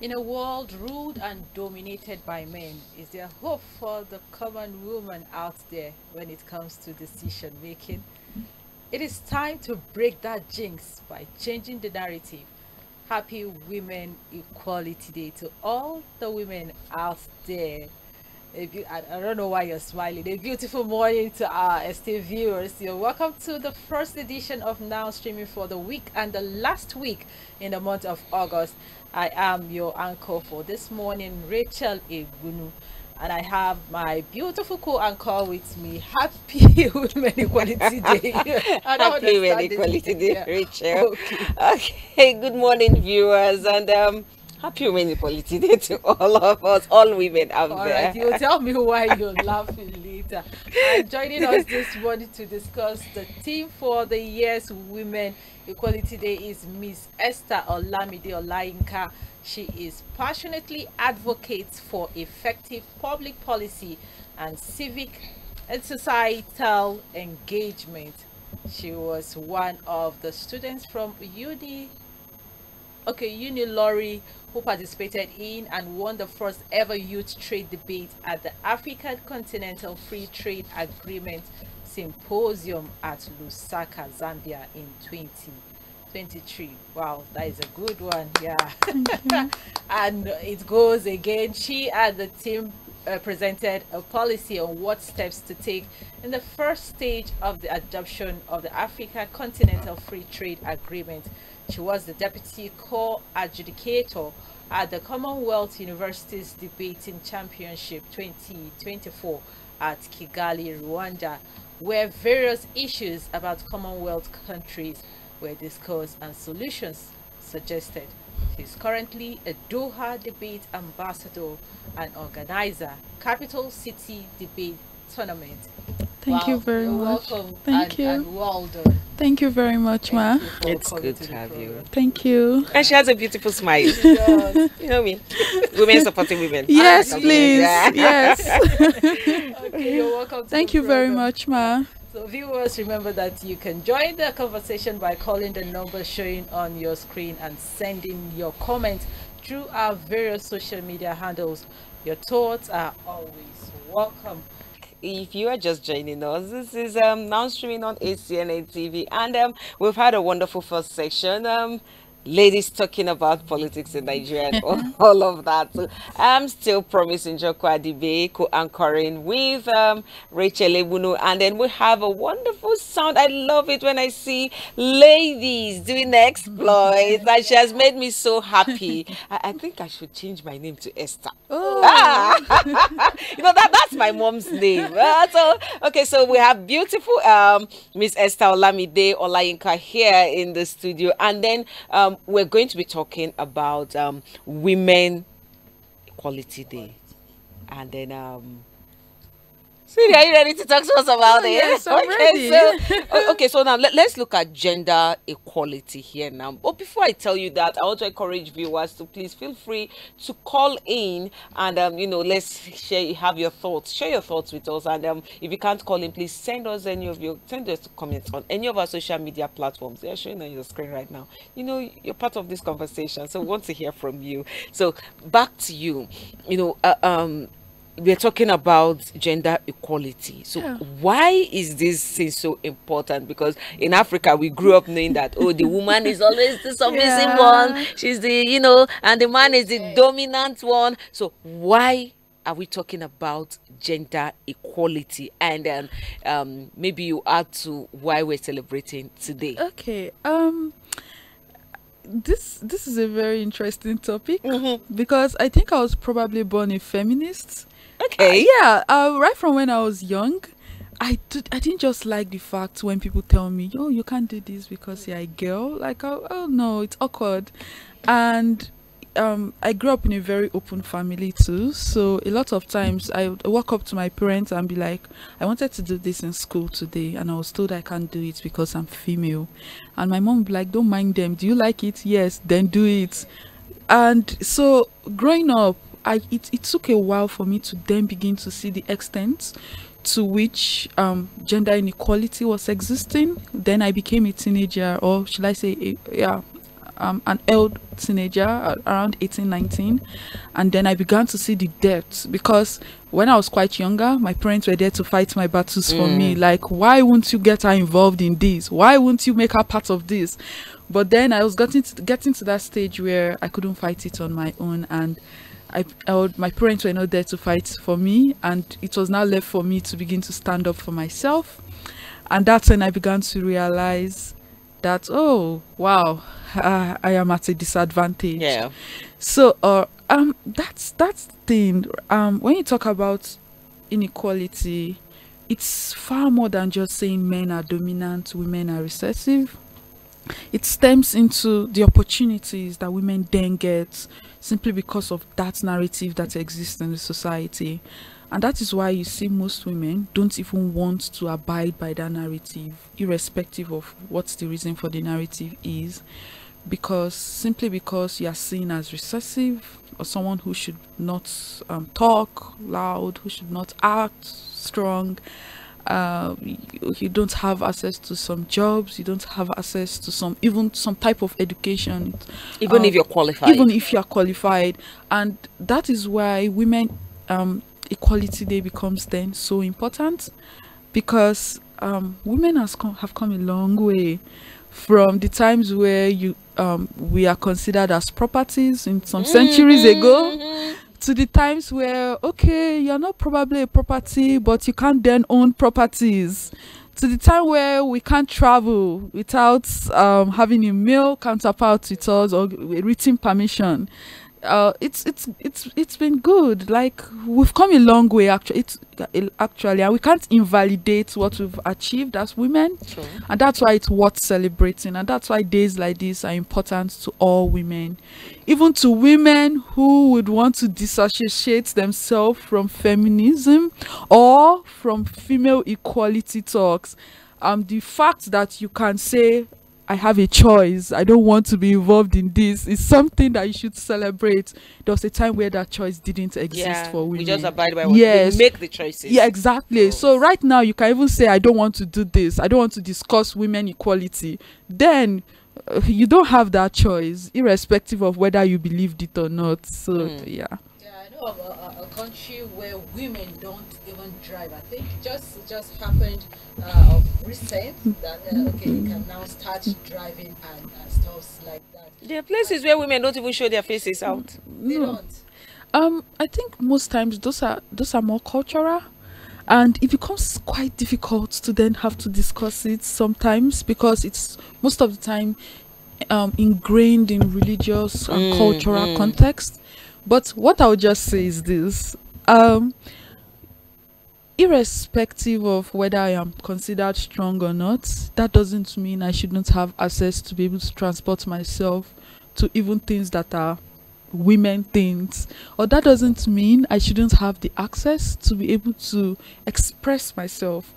In a world ruled and dominated by men, is there hope for the common woman out there when it comes to decision making? It is time to break that jinx by changing the narrative. Happy Women Equality Day to all the women out there. I don't know why you're smiling. A beautiful morning to our Esther viewers. You're welcome to the first edition of Now Streaming for the week and the last week in the month of August. I am your anchor for this morning, Rachael Egbunu, and I have my beautiful co-anchor with me. Happy Women Equality Day. I don't Happy Women understand this. Equality Day, Yeah. Rachel. Okay. Okay, good morning, viewers, and happy Women Equality Day to all of us, all women out All there. right, you tell me why you're laughing later. And joining us this morning to discuss the theme for the year's Women Equality Day is Miss Esther Olamide Olayinka. She is passionately advocates for effective public policy and civic and societal engagement. She was one of the students from Unilori, who participated in and won the first ever youth trade debate at the African Continental Free Trade Agreement Symposium at Lusaka, Zambia in 2023. Wow, that is a good one. Yeah. And it goes again. She and the team presented a policy on what steps to take in the first stage of the adoption of the Africa Continental Free Trade Agreement. She was the deputy co-adjudicator at the Commonwealth Universities Debating Championship 2024 at Kigali, Rwanda, where various issues about Commonwealth countries were discussed and solutions suggested. She's currently a Doha debate ambassador and organizer, Capital City Debate Tournament. Thank you Wow, very you're much. welcome. Thank you. And well done. Thank you very much, ma. Thank you for It's coming good to to the have you. program. Thank you. And she has a beautiful smile. She does. You know me, women supporting women. Yes, I please. yeah. Yes. Okay, you're welcome to Thank the you very program. much, ma. So viewers, remember that you can join the conversation by calling the number showing on your screen and sending your comments through our various social media handles. Your thoughts are always welcome. If you are just joining us, this is now streaming on ACNNTV, and we've had a wonderful first section. Ladies talking about politics in Nigeria and all of that. So I'm still promising Njoku-Adibe co-anchoring with Rachael Egbunu, and then we have a wonderful sound. I love it when I see ladies doing exploits, and she has made me so happy. I think I should change my name to Esther. Oh, You know that's my mom's name. So we have beautiful Miss Esther Olamide Olayinka here in the studio, and then we're going to be talking about Women Equality Day, and then Sweetie, are you ready to talk to us about it? yes, I'm ready. So now let's look at gender equality here now. But before I tell you that, I want to encourage viewers to please feel free to call in and let's have your thoughts, share your thoughts with us. And if you can't call in, please send us comments on any of our social media platforms. They're showing on your screen right now. You know, you're part of this conversation, so we want to hear from you. So back to you. We're talking about gender equality. So why is this thing so important? Because in Africa, we grew up knowing that, the woman is always the submissive one. She's and the man is the dominant one. So why are we talking about gender equality? And then maybe you add to why we're celebrating today. Okay. This is a very interesting topic because I think I was probably born a feminist. Okay. Right from when I was young, I didn't just like the fact when people tell me, "Oh, you can't do this because you're a girl." Like, oh no, it's awkward. And I grew up in a very open family too, so a lot of times I would walk up to my parents and be like, "I wanted to do this in school today, and I was told I can't do it because I'm female." And my mom would be like, "Don't mind them. Do you like it? Yes, then do it." And so growing up, it took a while for me to then begin to see the extent to which gender inequality was existing. Then I became a teenager, or should I say, an old teenager, around 18, 19, and then I began to see the depths, because when I was quite younger, my parents were there to fight my battles for me. Like, why won't you get her involved in this? Why won't you make her part of this? But then I was getting to that stage where I couldn't fight it on my own, and my parents were not there to fight for me, and it was now left for me to begin to stand up for myself. And that's when I began to realize that, oh wow, I am at a disadvantage. Yeah. So that's the thing. When you talk about inequality, it's far more than just saying men are dominant, women are recessive. It stems into the opportunities that women then get simply because of that narrative that exists in the society. And that is why you see most women don't even want to abide by that narrative, irrespective of what the reason for the narrative is. Simply because you are seen as recessive, or someone who should not talk loud, who should not act strong. You don't have access to some jobs, you don't have access to even some type of education, even if you're qualified. Even if you are qualified. And that is why women Equality Day becomes then so important, because women have come a long way from the times where we are considered as properties in some centuries ago, to the times where, okay, you're not probably a property, but you can't then own properties, to the time where we can't travel without having a male counterpart with us or a written permission. It's been good. Like, we've come a long way actually, and we can't invalidate what we've achieved as women. Sure. And that's why it's worth celebrating, and that's why days like this are important to all women, even to women who would want to disassociate themselves from feminism or from female equality talks. The fact that you can say, I have a choice, I don't want to be involved in this, is something that you should celebrate. There was a time where that choice didn't exist for women. We just abide by what we make the choices. Yeah, exactly. So right now you can even say, I don't want to do this, I don't want to discuss women equality. Then you don't have that choice, irrespective of whether you believed it or not. So yeah. I know of a country where women don't even drive. I think it just happened of recent that okay, you can now start driving and stuff like that. There are places where women don't even show their faces out. They don't. I think most times those are more cultural, and it becomes quite difficult to then have to discuss it sometimes, because it's most of the time ingrained in religious and cultural context. But what I would just say is this: irrespective of whether I am considered strong or not, that doesn't mean I shouldn't have access to be able to transport myself to even things that are women things, or that doesn't mean I shouldn't have the access to be able to express myself.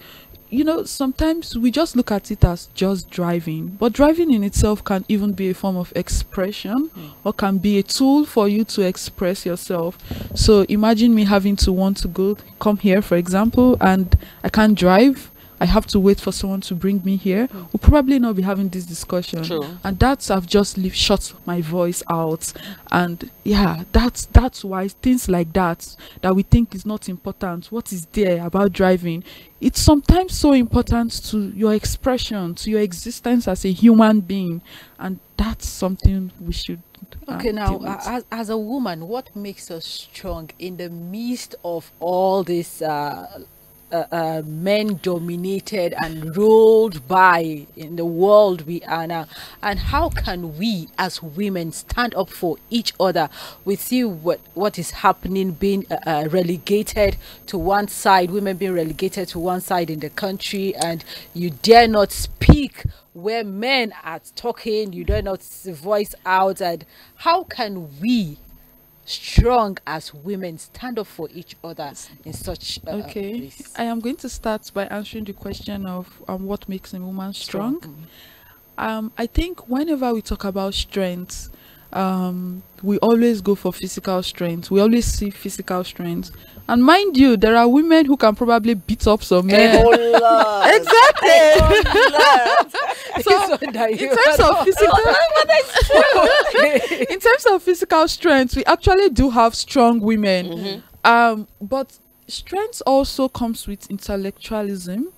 You know, sometimes we just look at it as just driving, but driving in itself can even be a form of expression, or can be a tool for you to express yourself. So imagine me having to want to come here, for example, and I can't drive. I have to wait for someone to bring me here. We'll probably not be having this discussion. True. And I've just shut my voice out. And yeah, that's why things like that we think is not important, what is there about driving, it's sometimes so important to your expression, to your existence as a human being. And that's something we should Okay, now as a woman, what makes us strong in the midst of all this men dominated and ruled by in the world we are now? And how can we as women stand up for each other? We see what is happening, being relegated to one side, women being relegated to one side in the country, and you dare not speak where men are talking, you dare not voice out. And how can we strong as women stand up for each other in such place? I am going to start by answering the question of what makes a woman strong. I think whenever we talk about strength, We always go for physical strength. We always see physical strength. And mind you, there are women who can probably beat up some men. Exactly. So in terms of in terms of physical strength, we actually do have strong women. But strength also comes with intellectualism,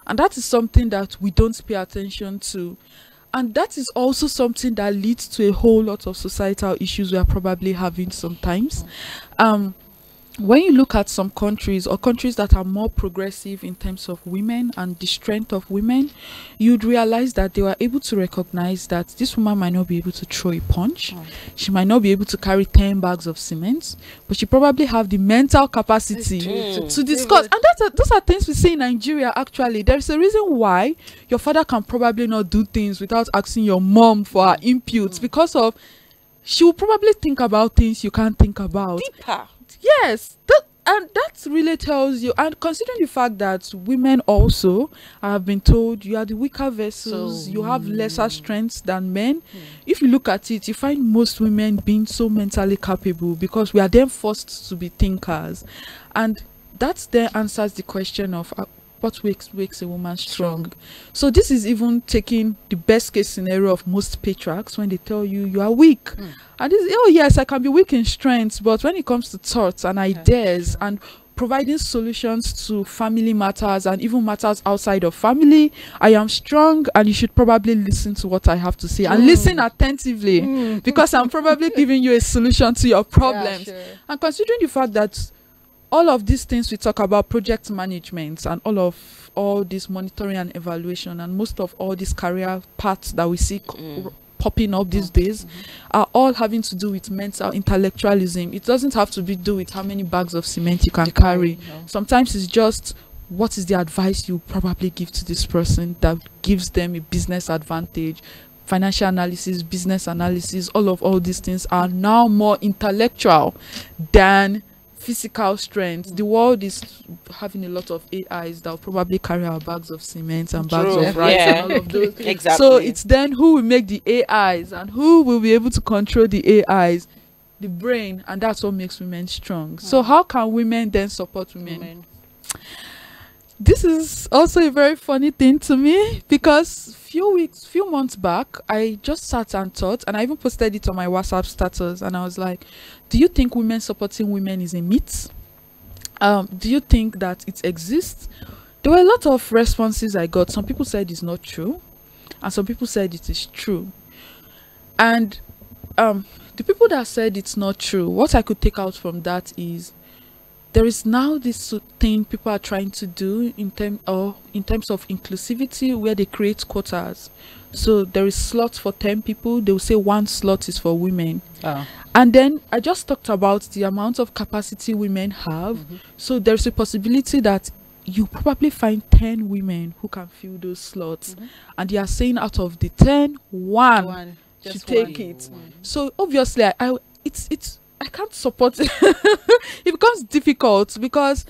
and that is something that we don't pay attention to. And that is also something that leads to a whole lot of societal issues we are probably having sometimes. When you look at some countries, or countries that are more progressive in terms of women and the strength of women, you'd realize that they were able to recognize that this woman might not be able to throw a punch. She might not be able to carry 10 bags of cement, but she probably have the mental capacity to discuss. And those are things we see in Nigeria. Actually, there's a reason why your father can probably not do things without asking your mom for her inputs, because of she will probably think about things you can't think about. Deeper. Yes, and that really tells you. And considering the fact that women also have been told you are the weaker vessels, so, you have lesser strengths than men. If you look at it, you find most women being so mentally capable because we are then forced to be thinkers, and that then answers the question of what makes a woman strong. So this is even taking the best case scenario of most patriarchs when they tell you you are weak. And this, oh yes, I can be weak in strength, but when it comes to thoughts and ideas and providing solutions to family matters and even matters outside of family, I am strong, and you should probably listen to what I have to say and listen attentively because I'm probably giving you a solution to your problems. And considering the fact that all of these things we talk about, project management and all this monitoring and evaluation, and most of all these career paths that we see popping up these days, are all having to do with mental intellectualism. It doesn't have to do with how many bags of cement you can carry. Sometimes it's just what is the advice you probably give to this person that gives them a business advantage. Financial analysis, business analysis, all these things are now more intellectual than physical strength. The world is having a lot of AIs that will probably carry our bags of cement and bags of rice and all of those. Exactly. So it's then who will make the AIs and who will be able to control the AIs, the brain, and that's what makes women strong. So how can women then support women? This is also a very funny thing to me, because few months back, I just sat and thought, and I even posted it on my WhatsApp status, and I was like, do you think women supporting women is a myth? Do you think that it exists? There were a lot of responses I got. Some people said it's not true, and some people said it is true. And the people that said it's not true, what I could take out from that is there is now this thing people are trying to do in terms of inclusivity, where they create quotas. So there is slots for 10 people. They will say 1 slot is for women. And then I just talked about the amount of capacity women have. So there's a possibility that you probably find 10 women who can fill those slots. And they are saying out of the 10, one should take it. So obviously, I can't support it. It becomes difficult because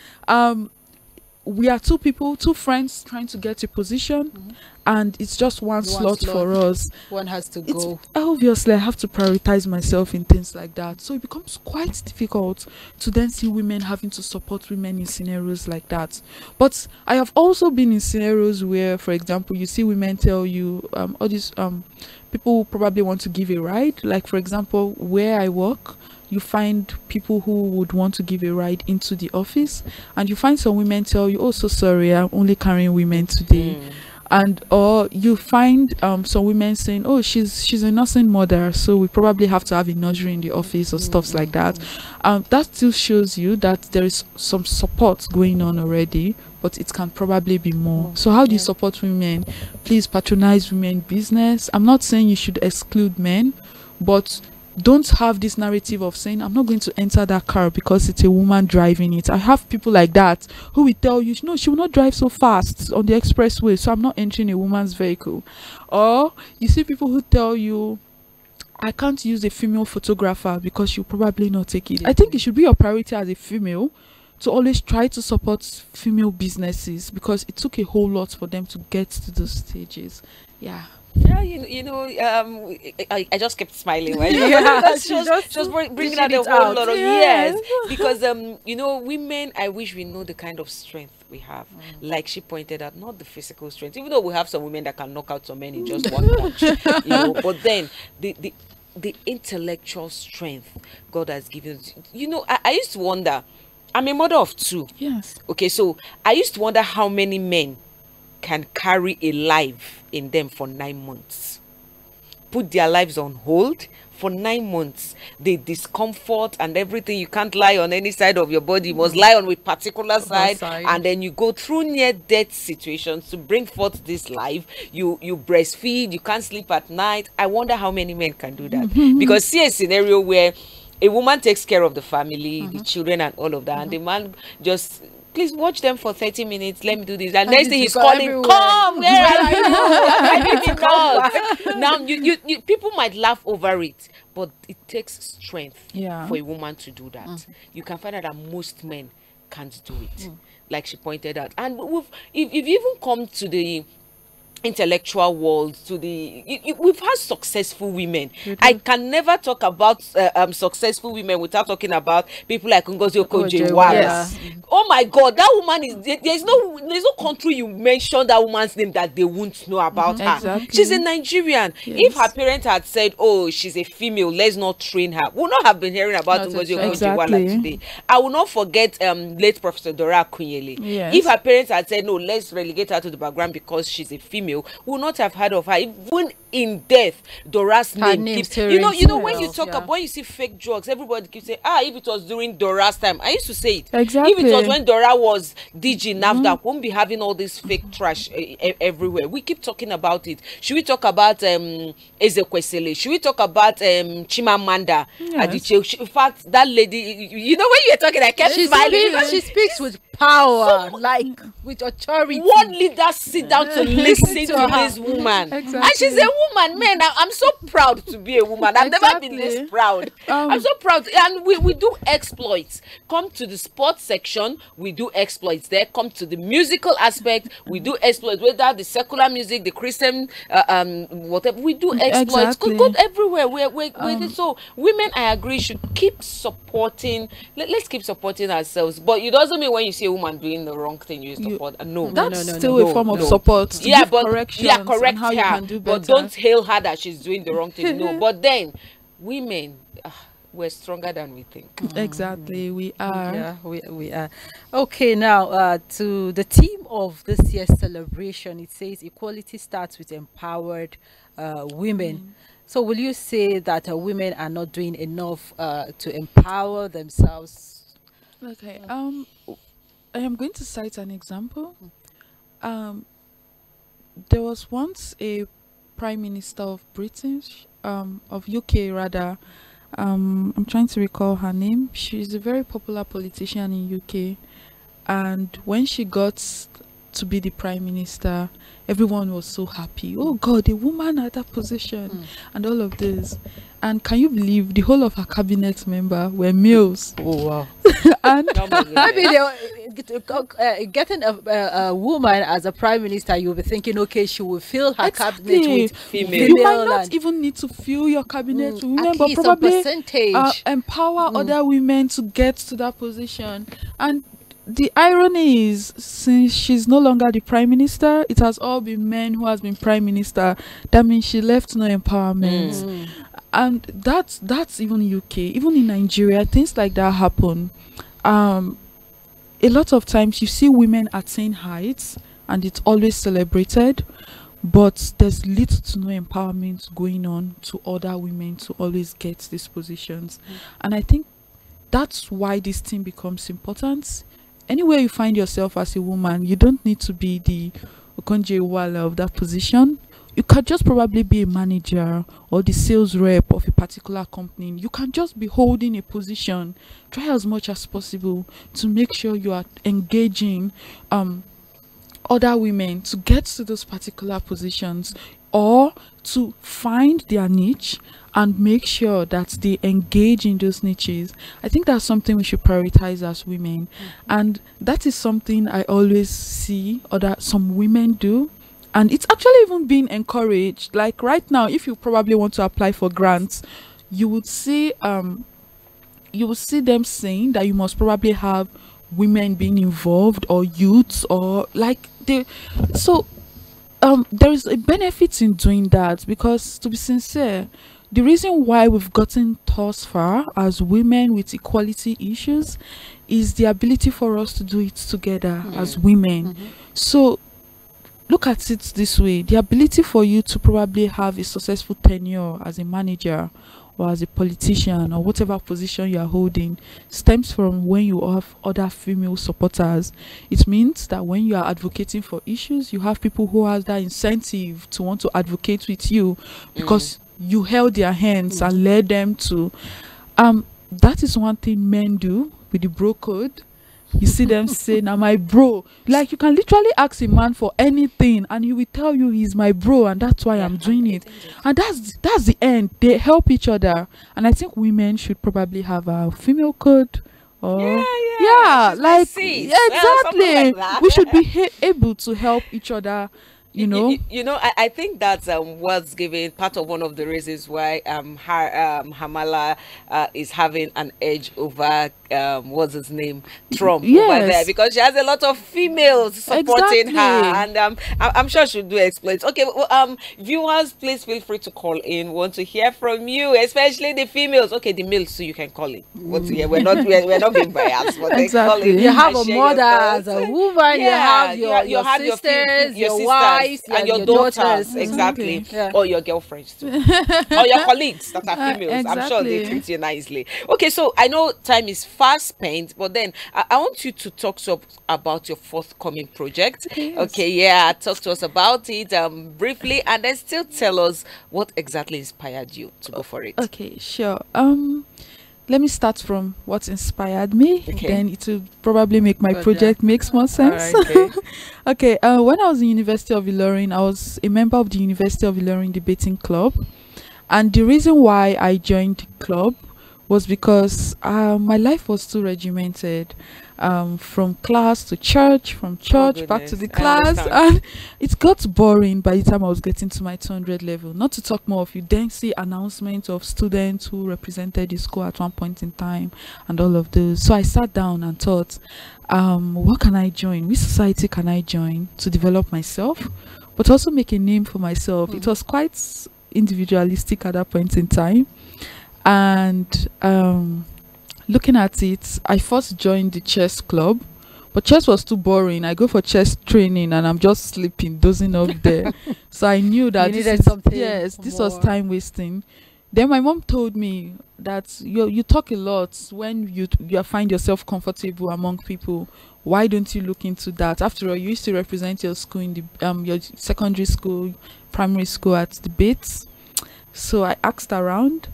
we are two friends trying to get a position, and it's just one slot for us. One has to go. Obviously, I have to prioritize myself in things like that. So it becomes quite difficult to then see women having to support women in scenarios like that. But I have also been in scenarios where, for example, you see women tell you, all these people probably want to give a ride. Like, for example, where I work, you find people who would want to give a ride into the office, and you find some women tell you, oh, so sorry, I'm only carrying women today. And or you find some women saying, oh, she's a nursing mother, so we probably have to have a nursery in the office, or stuff like that. That still shows you that there is some support going on already, but it can probably be more. So how do you support women? Please patronize women business. I'm not saying you should exclude men, but don't have this narrative of saying, I'm not going to enter that car because it's a woman driving it. I have people like that who will tell you, no, she will not drive so fast on the expressway, so I'm not entering a woman's vehicle. Or you see people who tell you, I can't use a female photographer because she'll probably not take it. I think it should be your priority as a female to always try to support female businesses, because it took a whole lot for them to get to those stages. Yeah, I just kept smiling. Right? Yeah, just bringing out a dishing it whole out. lot of Yes. because women. I wish we know the kind of strength we have. Like she pointed out, not the physical strength. Even though we have some women that can knock out some men in just one punch, But then the intellectual strength God has given us. I used to wonder. I'm a mother of two. Yes. Okay, so I used to wonder how many men can carry a life in them for 9 months, put their lives on hold for 9 months. The discomfort and everything, you can't lie on any side of your body, you must lie on a particular side, and then you go through near death situations to bring forth this life. You breastfeed, you can't sleep at night. I wonder how many men can do that. Because see a scenario where a woman takes care of the family, the children and all of that, and the man just, please watch them for 30 minutes, let me do this, and next thing he's calling, come, where are you? I need to come. Now you people might laugh over it, but it takes strength for a woman to do that. You can find out that most men can't do it, like she pointed out. And if you even come to the intellectual world, we've had successful women. I can never talk about successful women without talking about people like Ngozi Okonjo-Iweala. Yes. Oh my God, that woman there's no country you mention that woman's name that they won't know about her. Exactly. She's a Nigerian. Yes. If her parents had said, oh, she's a female, let's not train her, we would not have been hearing about Ngozi Okonjo-Iweala today. I will not forget late Professor Dora Akunyele. Yes. If her parents had said, no, let's relegate her to the background because she's a female, we would not have heard of her. Even in death, Dora's name keeps, when you talk about, when you see fake drugs, everybody keeps saying, if it was during Dora's time. I used to say it. Exactly. If it was when Dora was DG NAFDAC, won't be having all this fake trash everywhere. We keep talking about it. Should we talk about Ezekwesili? Should we talk about Chimamanda Adichie? In fact, that lady, when you were talking, I kept smiling. She speaks with power, like with authority. What leader sit down to listen to this woman? Exactly. And she's a woman, man. I'm so proud to be a woman. I've never been this proud. I'm so proud. And we do exploits. Come to the sports section, we do exploits there. Come to the musical aspect, we do exploits. Whether the secular music, the Christian, whatever, we do exploits. Exactly. Go everywhere. So women, I agree, should keep supporting. Let's keep supporting ourselves. But it doesn't mean when you see a woman doing the wrong thing, you support. No, that's still a form of support. To give corrections correct on how her, you can do better. but don't hail her that she's doing the wrong thing. No, but then women, we're stronger than we think. Exactly, we are. Yeah, we are. Okay, now to the theme of this year's celebration, it says equality starts with empowered women. So will you say that women are not doing enough to empower themselves? Okay. I am going to cite an example. There was once a Prime Minister of Britain, of UK rather. I'm trying to recall her name. She's a very popular politician in UK, and when she got to be the Prime Minister, everyone was so happy. Oh God, a woman at that position, and all of this. And can you believe the whole of her cabinet member were males? Oh wow! And Maybe getting a woman as a prime minister, you'll be thinking, okay, she will fill her cabinet with female. You might not even need to fill your cabinet with women, but probably empower other women to get to that position. And the irony is, since she's no longer the prime minister, it has all been men who has been prime minister. That means she left no empowerment. And that's even UK, even in Nigeria, things like that happen. A lot of times you see women attain heights and it's always celebrated, but there's little to no empowerment going on to other women to always get these positions. And I think that's why this thing becomes important. Anywhere you find yourself as a woman, you don't need to be the Okonjo-Iweala of that position. You could just probably be a manager or the sales rep of a particular company. You can just be holding a position. Try as much as possible to make sure you are engaging other women to get to those particular positions, or to find their niche and make sure that they engage in those niches. I think that's something we should prioritize as women. And that is something I always see some women do. and it's actually even being encouraged. Like right now, if you probably want to apply for grants, you would see them saying that you must probably have women being involved, or youths, or like they. So there is a benefit in doing that, because to be sincere, the reason why we've gotten thus far as women with equality issues is the ability for us to do it together as women. So look at it this way: the ability for you to probably have a successful tenure as a manager or as a politician or whatever position you are holding stems from when you have other female supporters. It means that when you are advocating for issues, you have people who have that incentive to want to advocate with you, because you held their hands and led them to that is one thing men do with the bro code. You see them say, "Now my bro," like you can literally ask a man for anything and he will tell you he's my bro, and that's why I'm doing it. And that's the end. They help each other. And I think women should probably have a female code, or like exactly, like we should be able to help each other. I think that's what's giving part of one of the reasons why Hamala is having an edge over what's his name, Trump, over there, because she has a lot of females supporting her, and I'm sure she'll do exploits. Okay, well, viewers, please feel free to call in. We want to hear from you, especially the females. Okay, the males too, you can call in. We're not being biased, but exactly. You have a mother as a woman, you have your sisters, your wives, and your daughters, exactly, or your girlfriends too, or your colleagues that are females. I'm sure they treat you nicely. Okay, so I know time is fast spent, but then I want you to talk to us about your forthcoming project. Okay, talk to us about it briefly, and then still tell us what exactly inspired you to go for it. Okay, sure. Let me start from what inspired me. Then it will probably make my project makes more sense. Okay. When I was in University of Ilorin, I was a member of the University of Ilorin debating club, and the reason why I joined the club was because my life was too regimented, from class to church, from church back to the class, and it got boring by the time I was getting to my 200 level. Not to talk more of, you then see announcements of students who represented the school at one point in time and all of those. So I sat down and thought, what can I join? Which society can I join to develop myself, but also make a name for myself? It was quite individualistic at that point in time. And looking at it, I first joined the chess club, but chess was too boring. I go for chess training and I'm just sleeping, dozing off there. So I knew that this was time wasting. Then my mom told me that you talk a lot when you find yourself comfortable among people. Why don't you look into that? After all, you used to represent your school in the your secondary school, primary school at debates. So I asked around,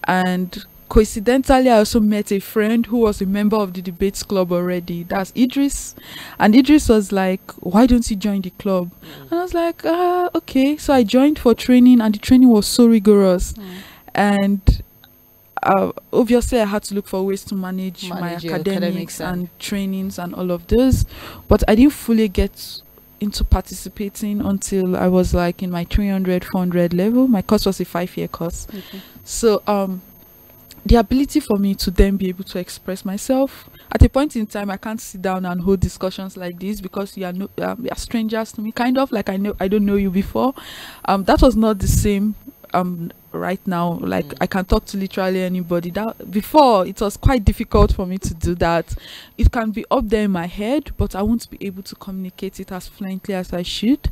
and coincidentally I also met a friend who was a member of the debates club already. That's Idris. And Idris was like, "Why don't you join the club?" And I was like, okay. So I joined for training, and the training was so rigorous. And obviously I had to look for ways to manage my academics and trainings and all of this, but I didn't fully get into participating until I was like in my 300-400 level. My course was a 5-year course. So the ability for me to then be able to express myself at a point in time, I can't sit down and hold discussions like this because you are strangers to me, kind of like I don't know you before. That was not the same right now. Like I can talk to literally anybody. That before, it was quite difficult for me to do that. It can be up there in my head, but I won't be able to communicate it as fluently as I should.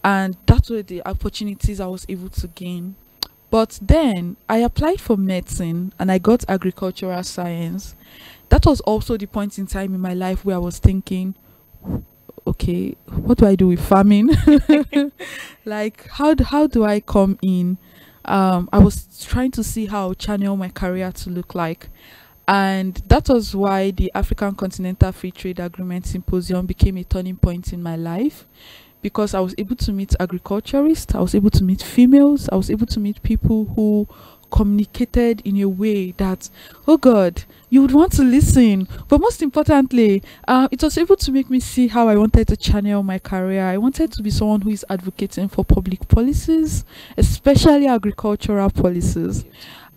And that's where the opportunities I was able to gain. But then I applied for medicine and I got agricultural science. That was also the point in time in my life where I was thinking, okay, what do I do with farming? Like, how do I come in? I was trying to see how I channel my career to look like. And that was why the African Continental Free Trade Agreement Symposium became a turning point in my life, because I was able to meet agriculturists, I was able to meet females, I was able to meet people who communicated in a way that, oh God, you would want to listen. But most importantly, it was able to make me see how I wanted to channel my career. I wanted to be someone who is advocating for public policies, especially agricultural policies.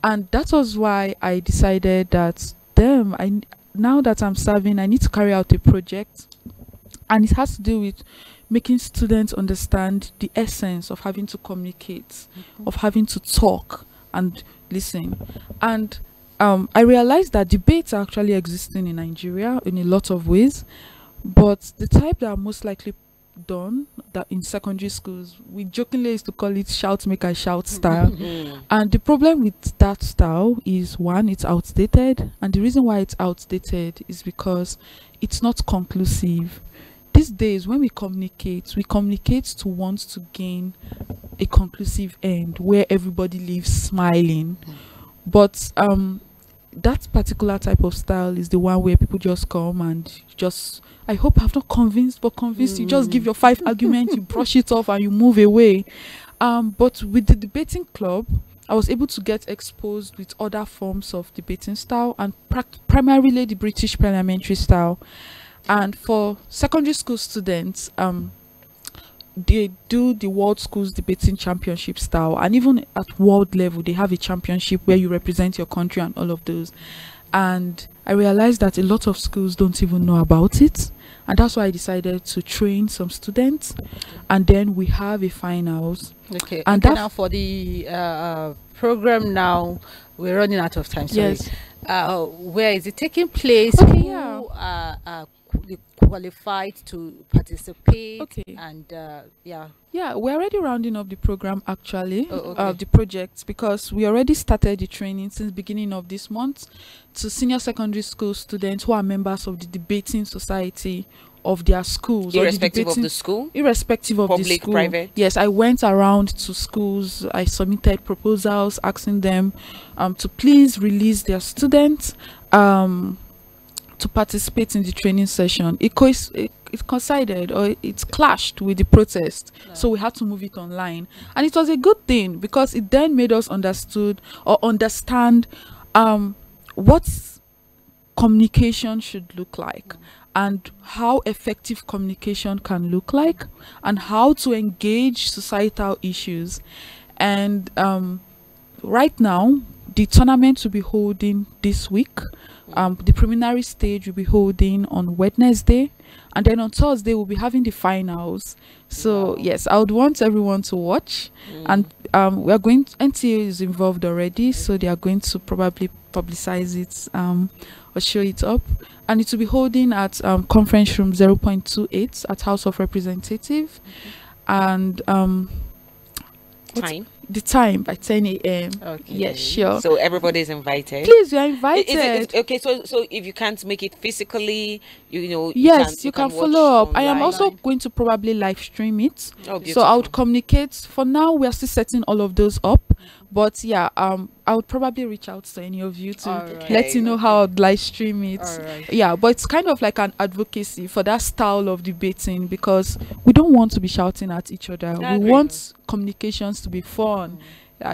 And that was why I decided that, now that I'm serving, I need to carry out a project. And it has to do with making students understand the essence of having to communicate, of having to talk and listen. And I realized that debates are actually existing in Nigeria in a lot of ways, but the type that are most likely done that in secondary schools, we jokingly used to call it shout make I shout style. And the problem with that style is, one, it's outdated, and the reason why it's outdated is because it's not conclusive. These days when we communicate to want to gain a conclusive end where everybody leaves smiling. But that particular type of style is the one where people just come and just, I hope I've not convinced, but convinced, you just give your 5 arguments, you brush it off and you move away. But with the debating club, I was able to get exposed with other forms of debating style, and primarily the British parliamentary style. And for secondary school students, they do the World Schools Debating Championship style, and even at world level they have a championship where you represent your country and all of those. And I realized that a lot of schools don't even know about it, and that's why I decided to train some students, and then we have a finals. Okay, and okay, now for the program, now we're running out of time, sorry. Yes. Where is it taking place? Okay, Who yeah. are qualified to participate? Okay. And yeah, we're already rounding up the program actually, okay. the projects, because we already started the training since beginning of this month to senior secondary school students who are members of the debating society of their schools, irrespective of the school, irrespective of public, the school. private. Yes, I went around to schools. I submitted proposals asking them to please release their students to participate in the training session. It coincided, or it clashed with the protest, so we had to move it online, and it was a good thing because it then made us understand what communication should look like, and how effective communication can look like, and how to engage societal issues. And right now the tournament will be holding this week. The preliminary stage will be holding on Wednesday, and then on Thursday we'll be having the finals. So yes, I would want everyone to watch. And we are going to, NTA is involved already, so they are going to probably publicize it or show it up, and it will be holding at conference room 0.28 at House of Representatives. And time? The time by 10 a.m. Okay. Yes, sure. So everybody's invited. Please, you are invited. Okay, so if you can't make it physically, yes, you can follow up. I am online. also going to probably live stream it. Oh, so I would communicate. For now, we are still setting all of those up. But yeah, I would probably reach out to any of you to let you know how I'd live stream it. Yeah, but it's kind of like an advocacy for that style of debating, because we don't want to be shouting at each other. We want communications to be fun.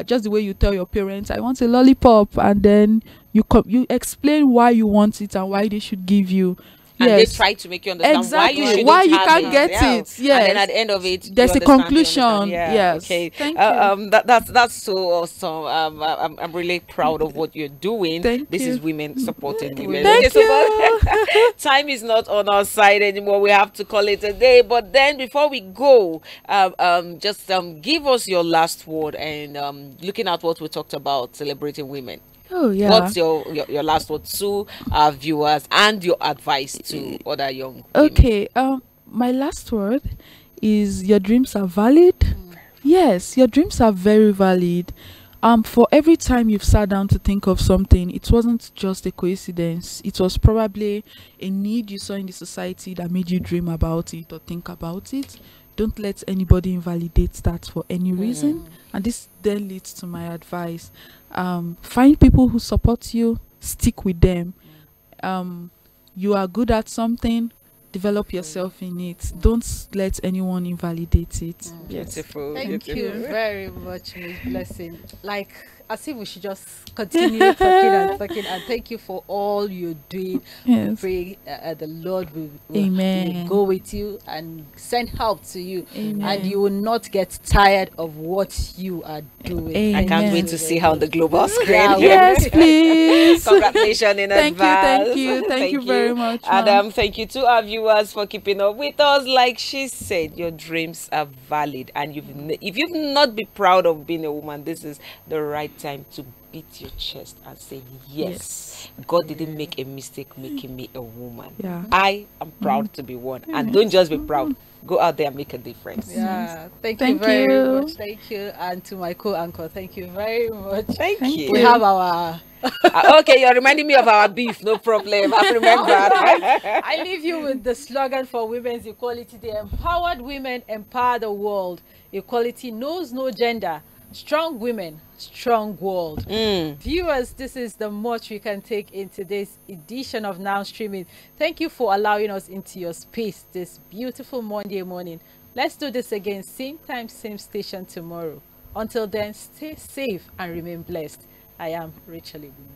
Just the way you tell your parents, I want a lollipop, and then you explain why you want it and why they should give you. And they try to make you understand why you can't get it. Yes. And then at the end of it, there's a conclusion. Yeah. Yes. Okay. Thank you. That's so awesome. I'm really proud of what you're doing. Thank you. is women supporting women. Thank you. Time is not on our side anymore. We have to call it a day. But then before we go, just give us your last word, and looking at what we talked about, celebrating women. Oh yeah. What's your last word to our viewers and your advice to other young women? Okay. My last word is your dreams are valid. Yes, your dreams are very valid. For every time you've sat down to think of something, it wasn't just a coincidence. It was probably a need you saw in the society that made you dream about it or think about it. Don't let anybody invalidate that for any reason. And this then leads to my advice. Find people who support you, stick with them. You are good at something, develop yourself in it. Don't let anyone invalidate it. Beautiful. Thank you very much, Miss Blessing. Like as if we should just continue talking and talking. And thank you for all you're doing. Yes. Pray the Lord will Amen. go with you and send help to you. Amen. And you will not get tired of what you are doing. Amen. I can't wait to see her on the global screen. Yeah, Yes, please. Congratulations in advance. Thank you very much, And ma'am. thank you to our viewers for keeping up with us. Like she said, your dreams are valid, and if you've not been proud of being a woman, this is the right time to beat your chest and say yes. God didn't make a mistake making me a woman. Yeah. I am proud to be one, and don't just be proud. Go out there and make a difference. Yeah, thank Thank you very you. much. Thank you. And to my co-anchor, thank you very much. Thank you. We have our Okay, you're reminding me of our beef. No problem. I remember. I leave you with the slogan for women's equality. The empowered women empower the world. Equality knows no gender. Strong women, strong world. Viewers, this is the much we can take in today's edition of Now Streaming. Thank you for allowing us into your space this beautiful Monday morning. Let's do this again, same time, same station tomorrow. Until then, stay safe and remain blessed. I am Rachael Egbunu.